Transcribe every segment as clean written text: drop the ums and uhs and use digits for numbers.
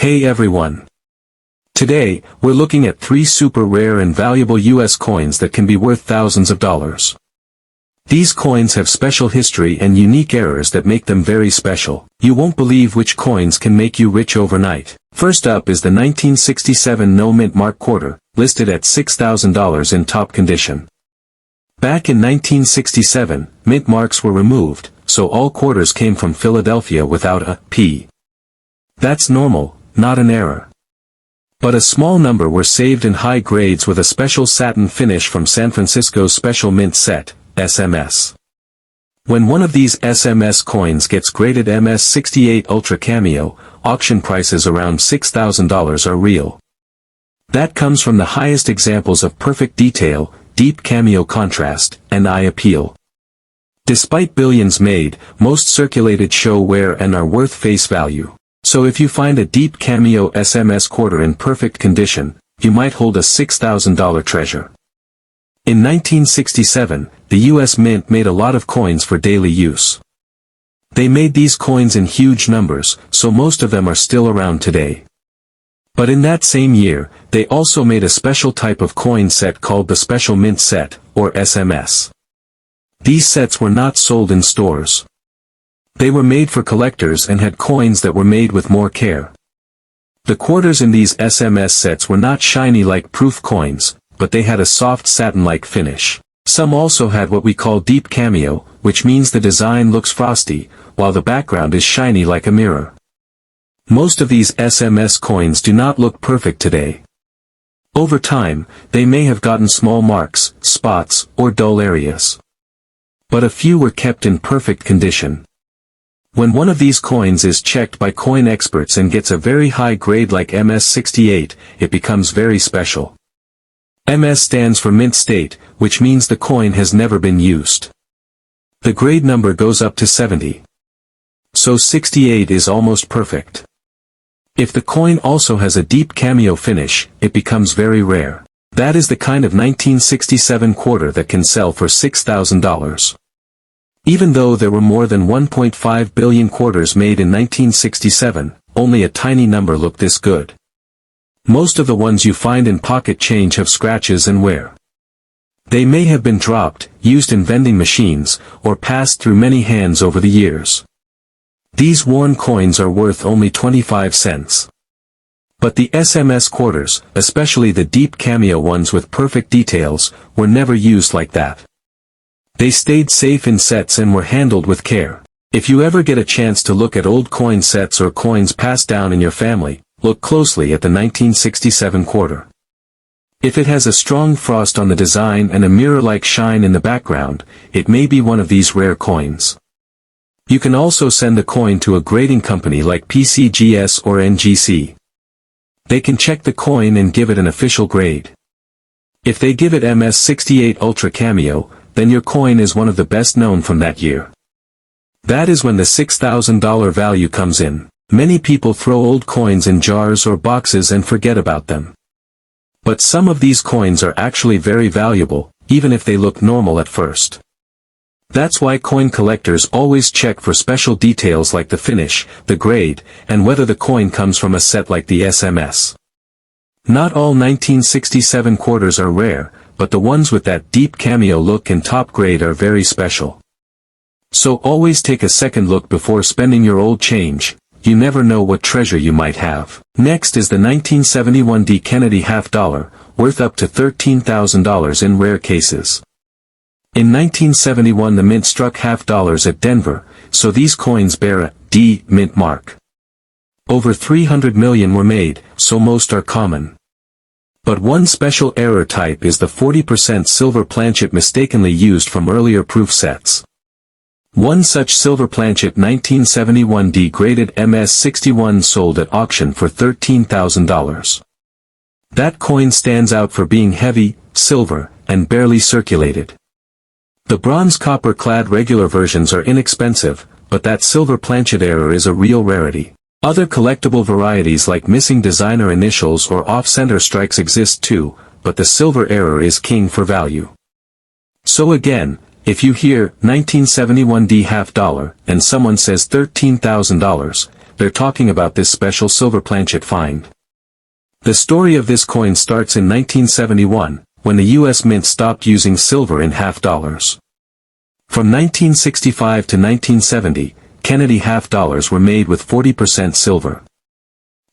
Hey everyone! Today, we're looking at 3 super rare and valuable US coins that can be worth thousands of dollars. These coins have special history and unique errors that make them very special. You won't believe which coins can make you rich overnight. First up is the 1967 no mint mark quarter, listed at $6,000 in top condition. Back in 1967, mint marks were removed, so all quarters came from Philadelphia without a P. That's normal, not an error. But a small number were saved in high grades with a special satin finish from San Francisco's Special Mint Set, SMS. When one of these SMS coins gets graded MS68 Ultra Cameo, auction prices around $6,000 are real. That comes from the highest examples of perfect detail, deep cameo contrast, and eye appeal. Despite billions made, most circulated show wear and are worth face value. So if you find a deep cameo SMS quarter in perfect condition, you might hold a $6,000 treasure. In 1967, the US Mint made a lot of coins for daily use. They made these coins in huge numbers, so most of them are still around today. But in that same year, they also made a special type of coin set called the Special Mint Set, or SMS. These sets were not sold in stores. They were made for collectors and had coins that were made with more care. The quarters in these SMS sets were not shiny like proof coins, but they had a soft satin-like finish. Some also had what we call deep cameo, which means the design looks frosty, while the background is shiny like a mirror. Most of these SMS coins do not look perfect today. Over time, they may have gotten small marks, spots, or dull areas. But a few were kept in perfect condition. When one of these coins is checked by coin experts and gets a very high grade like MS68, it becomes very special. MS stands for mint state, which means the coin has never been used. The grade number goes up to 70. So 68 is almost perfect. If the coin also has a deep cameo finish, it becomes very rare. That is the kind of 1967 quarter that can sell for $6,000. Even though there were more than 1.5 billion quarters made in 1967, only a tiny number looked this good. Most of the ones you find in pocket change have scratches and wear. They may have been dropped, used in vending machines, or passed through many hands over the years. These worn coins are worth only 25 cents. But the SMS quarters, especially the deep cameo ones with perfect details, were never used like that. They stayed safe in sets and were handled with care. If you ever get a chance to look at old coin sets or coins passed down in your family, look closely at the 1967 quarter. If it has a strong frost on the design and a mirror-like shine in the background, it may be one of these rare coins. You can also send the coin to a grading company like PCGS or NGC. They can check the coin and give it an official grade. If they give it MS68 Ultra Cameo, then your coin is one of the best known from that year. That is when the $6,000 value comes in. Many people throw old coins in jars or boxes and forget about them. But some of these coins are actually very valuable, even if they look normal at first. That's why coin collectors always check for special details like the finish, the grade, and whether the coin comes from a set like the SMS. Not all 1967 quarters are rare, but the ones with that deep cameo look and top grade are very special. So always take a second look before spending your old change. You never know what treasure you might have. Next is the 1971 D. Kennedy half dollar, worth up to $13,000 in rare cases. In 1971 the mint struck half dollars at Denver, so these coins bear a D mint mark. Over 300 million were made, so most are common. But one special error type is the 40% silver planchet mistakenly used from earlier proof sets. One such silver planchet 1971 D graded MS61 sold at auction for $13,000. That coin stands out for being heavy, silver, and barely circulated. The bronze copper-clad regular versions are inexpensive, but that silver planchet error is a real rarity. Other collectible varieties like missing designer initials or off-center strikes exist too, but the silver error is king for value. So again, if you hear 1971 D half dollar and someone says $13,000, they're talking about this special silver planchet find. The story of this coin starts in 1971, when the U.S. Mint stopped using silver in half dollars. From 1965 to 1970, Kennedy half dollars were made with 40% silver.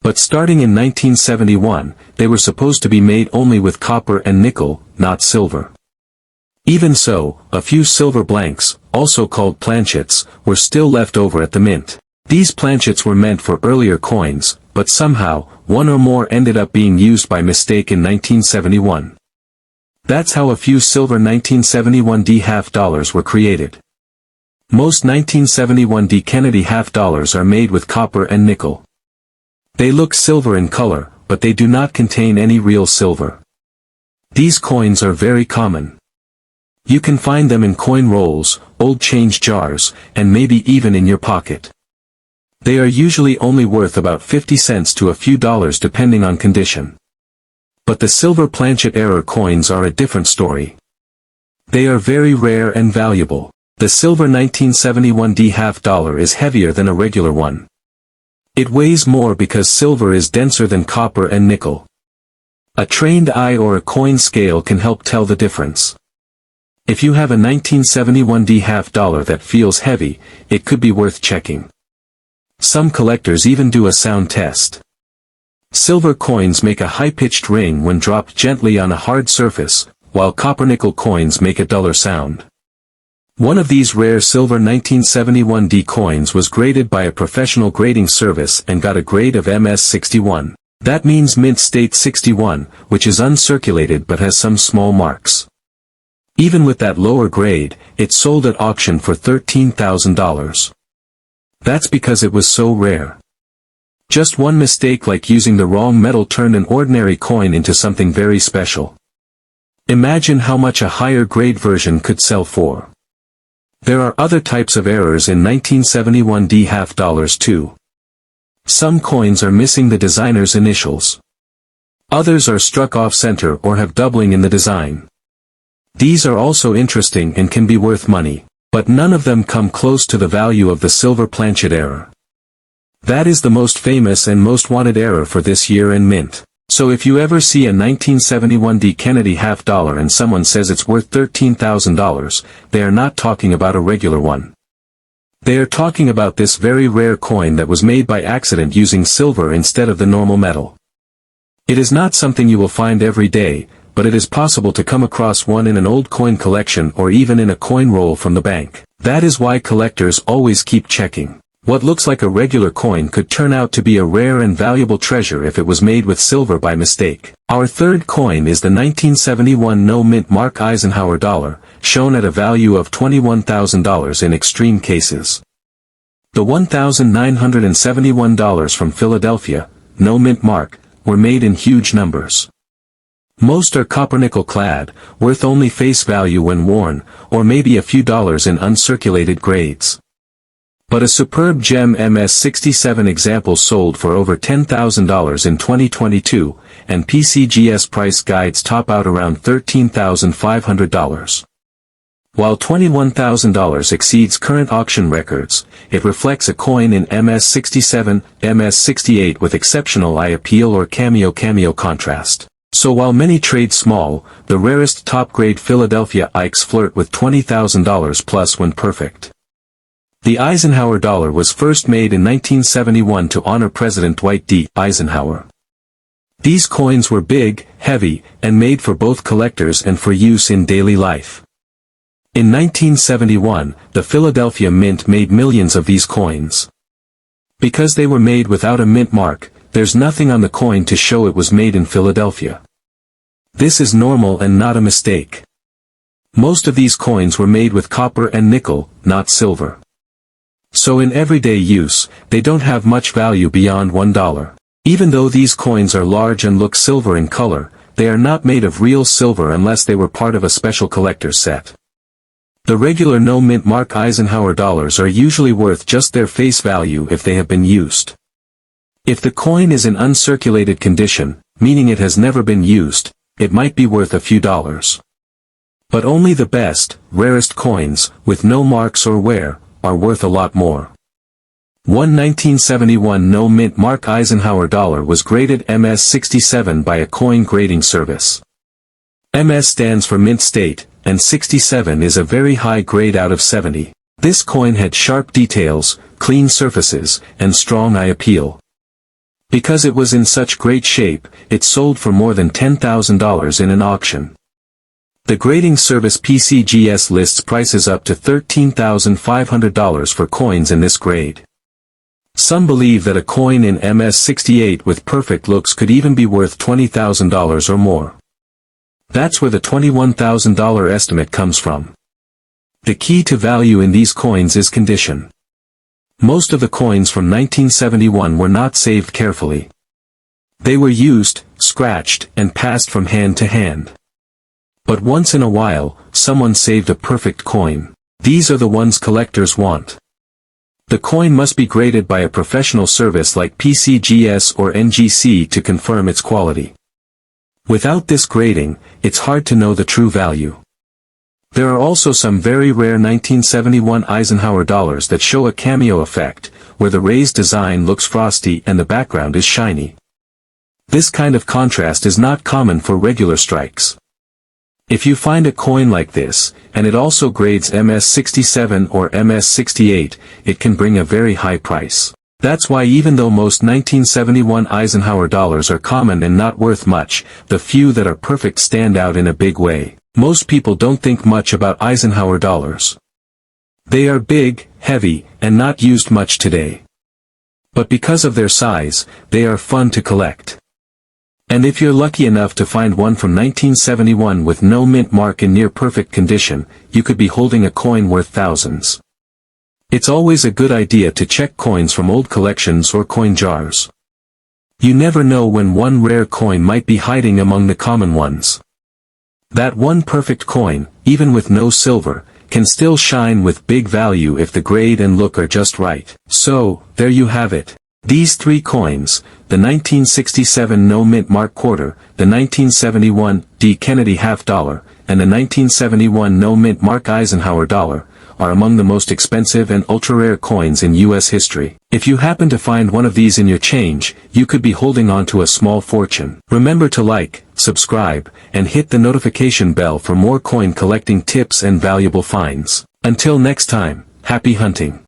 But starting in 1971, they were supposed to be made only with copper and nickel, not silver. Even so, a few silver blanks, also called planchets, were still left over at the mint. These planchets were meant for earlier coins, but somehow, one or more ended up being used by mistake in 1971. That's how a few silver 1971D half dollars were created. Most 1971D Kennedy half dollars are made with copper and nickel. They look silver in color, but they do not contain any real silver. These coins are very common. You can find them in coin rolls, old change jars, and maybe even in your pocket. They are usually only worth about 50 cents to a few dollars depending on condition. But the silver planchet era coins are a different story. They are very rare and valuable. The silver 1971D half dollar is heavier than a regular one. It weighs more because silver is denser than copper and nickel. A trained eye or a coin scale can help tell the difference. If you have a 1971D half dollar that feels heavy, it could be worth checking. Some collectors even do a sound test. Silver coins make a high-pitched ring when dropped gently on a hard surface, while copper-nickel coins make a duller sound. One of these rare silver 1971D coins was graded by a professional grading service and got a grade of MS61. That means mint state 61, which is uncirculated but has some small marks. Even with that lower grade, it sold at auction for $13,000. That's because it was so rare. Just one mistake like using the wrong metal turned an ordinary coin into something very special. Imagine how much a higher grade version could sell for. There are other types of errors in 1971D half dollars too. Some coins are missing the designer's initials. Others are struck off center or have doubling in the design. These are also interesting and can be worth money, but none of them come close to the value of the silver planchet error. That is the most famous and most wanted error for this year in mint. So if you ever see a 1971D Kennedy half dollar and someone says it's worth $13,000, they are not talking about a regular one. They are talking about this very rare coin that was made by accident using silver instead of the normal metal. It is not something you will find every day, but it is possible to come across one in an old coin collection or even in a coin roll from the bank. That is why collectors always keep checking. What looks like a regular coin could turn out to be a rare and valuable treasure if it was made with silver by mistake. Our third coin is the 1971 no-mint mark Eisenhower dollar, shown at a value of $21,000 in extreme cases. The $1,971 from Philadelphia, no-mint mark, were made in huge numbers. Most are copper-nickel clad, worth only face value when worn, or maybe a few dollars in uncirculated grades. But a superb gem MS67 example sold for over $10,000 in 2022, and PCGS price guides top out around $13,500. While $21,000 exceeds current auction records, it reflects a coin in MS67, MS68 with exceptional eye appeal or cameo contrast. So while many trade small, the rarest top-grade Philadelphia Ikes flirt with $20,000 plus when perfect. The Eisenhower dollar was first made in 1971 to honor President Dwight D. Eisenhower. These coins were big, heavy, and made for both collectors and for use in daily life. In 1971, the Philadelphia Mint made millions of these coins. Because they were made without a mint mark, there's nothing on the coin to show it was made in Philadelphia. This is normal and not a mistake. Most of these coins were made with copper and nickel, not silver. So in everyday use, they don't have much value beyond $1. Even though these coins are large and look silver in color, they are not made of real silver unless they were part of a special collector's set. The regular no-mint mark Eisenhower dollars are usually worth just their face value if they have been used. If the coin is in uncirculated condition, meaning it has never been used, it might be worth a few dollars. But only the best, rarest coins, with no marks or wear, are worth a lot more. One 1971 no-mint mark Eisenhower dollar was graded MS-67 by a coin grading service. MS stands for mint state, and 67 is a very high grade out of 70. This coin had sharp details, clean surfaces, and strong eye appeal. Because it was in such great shape, it sold for more than $10,000 in an auction. The grading service PCGS lists prices up to $13,500 for coins in this grade. Some believe that a coin in MS-68 with perfect looks could even be worth $20,000 or more. That's where the $21,000 estimate comes from. The key to value in these coins is condition. Most of the coins from 1971 were not saved carefully. They were used, scratched, and passed from hand to hand. But once in a while, someone saved a perfect coin. These are the ones collectors want. The coin must be graded by a professional service like PCGS or NGC to confirm its quality. Without this grading, it's hard to know the true value. There are also some very rare 1971 Eisenhower dollars that show a cameo effect, where the raised design looks frosty and the background is shiny. This kind of contrast is not common for regular strikes. If you find a coin like this, and it also grades MS-67 or MS-68, it can bring a very high price. That's why even though most 1971 Eisenhower dollars are common and not worth much, the few that are perfect stand out in a big way. Most people don't think much about Eisenhower dollars. They are big, heavy, and not used much today. But because of their size, they are fun to collect. And if you're lucky enough to find one from 1971 with no mint mark in near-perfect condition, you could be holding a coin worth thousands. It's always a good idea to check coins from old collections or coin jars. You never know when one rare coin might be hiding among the common ones. That one perfect coin, even with no silver, can still shine with big value if the grade and look are just right. So, there you have it. These three coins, the 1967 no mint mark quarter, the 1971 D. Kennedy half dollar, and the 1971 no mint mark Eisenhower dollar, are among the most expensive and ultra-rare coins in U.S. history. If you happen to find one of these in your change, you could be holding on to a small fortune. Remember to like, subscribe, and hit the notification bell for more coin collecting tips and valuable finds. Until next time, happy hunting.